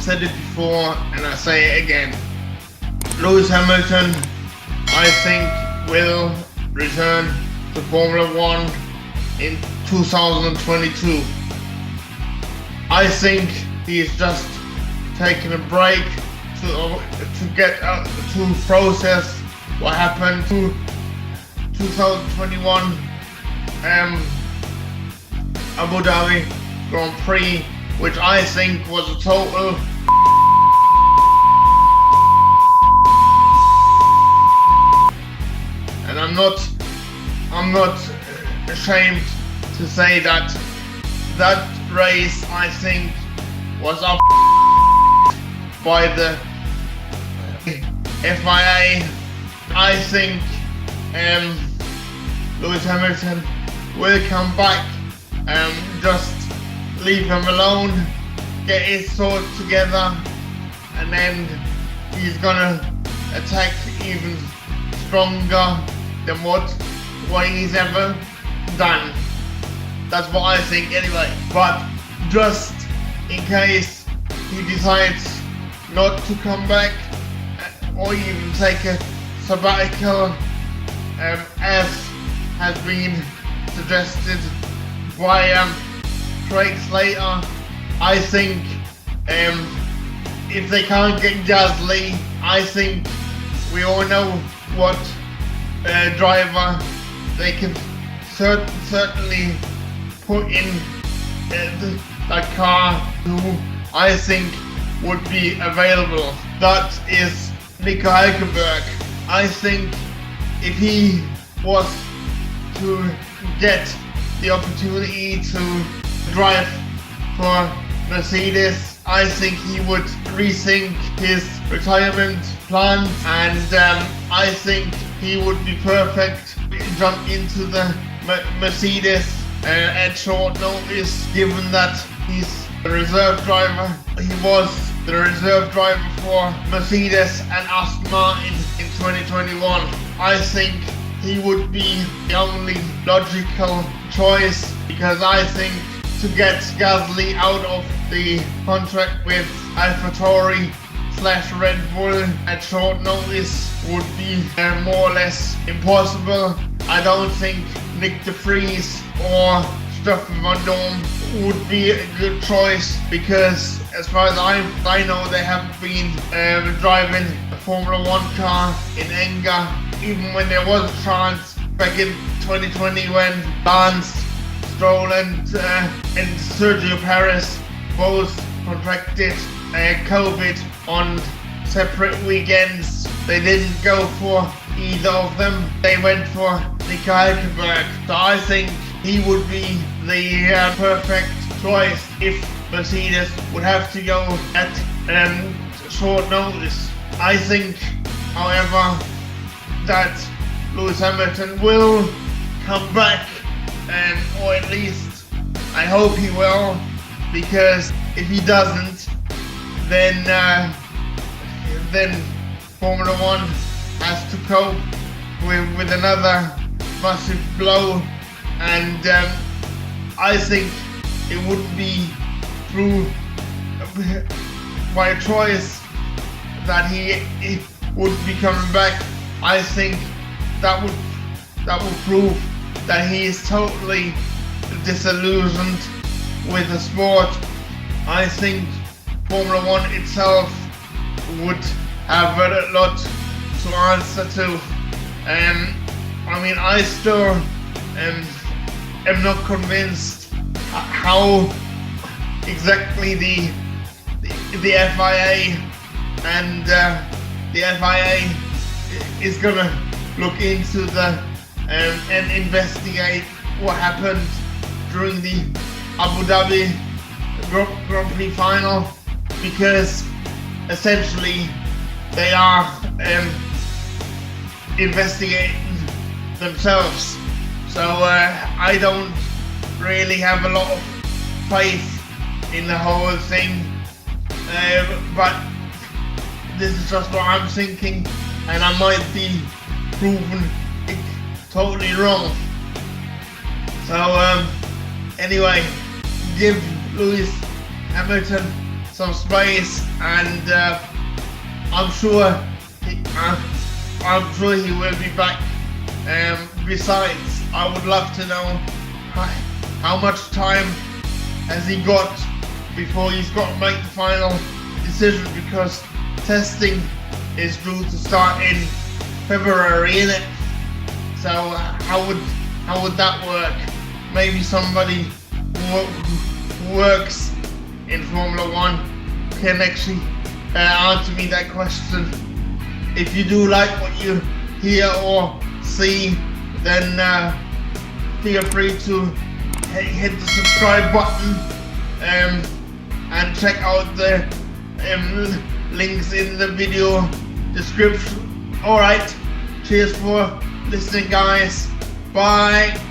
said it before and I say it again. Lewis Hamilton, I think, will return to Formula 1 in 2022. I think he's just taking a break to get to process what happened to 2021 Abu Dhabi Grand Prix, which I think was a total and I'm not ashamed to say that race, I think, was up by the FIA. I think Lewis Hamilton will come back, just leave him alone, get his thoughts together, and then he's gonna attack even stronger than what he's ever done. That's what I think anyway. But just in case he decides not to come back or even take a sabbatical, as has been suggested by Craig Slater, I think if they can't get Gasly, I think we all know what driver they can certainly put in that car who I think would be available. That is Nico Hulkenberg. I think if he was to get the opportunity to drive for Mercedes, I think he would rethink his retirement plans, and I think he would be perfect to jump into the Mercedes at short notice, given that he's the reserve driver. He was the reserve driver for Mercedes and Aston Martin in 2021. I think he would be the only logical choice, because I think to get Gasly out of the contract with AlphaTauri / Red Bull at short notice would be more or less impossible. I don't think Nick de Vries or Stoffel Van Dorn would be a good choice, because as far as I know, they haven't been driving a Formula 1 car in anger, even when there was a chance back in 2020 when Lance Stroll and Sergio Perez both contracted COVID on separate weekends. They didn't go for either of them. They went for Nico Hulkenberg. So I think he would be the perfect choice if Mercedes would have to go at short notice. I think, however, that Lewis Hamilton will come back, or at least I hope he will, because if he doesn't, then Formula 1 has to cope with another massive blow, and I think it wouldn't be through by choice that he would be coming back. I think that would prove that he is totally disillusioned with the sport. I think Formula 1 itself would have a lot to answer to. I mean, I still am not convinced how exactly the FIA and the FIA is gonna look into and investigate what happened during the Abu Dhabi Grand Prix final, because essentially they are investigating themselves. So I don't really have a lot of faith in the whole thing, but this is just what I'm thinking, and I might be proven totally wrong. So anyway, give Lewis Hamilton some space, and I'm sure he will be back. Besides, I would love to know how much time has he got before he's got to make the final decision, because testing is due to start in February, innit? So how would that work? Maybe somebody who works in Formula 1 can actually answer me that question. If you do like what you hear or see, then feel free to hit the subscribe button and check out the links in the video description. Alright, cheers for listening, guys. Bye.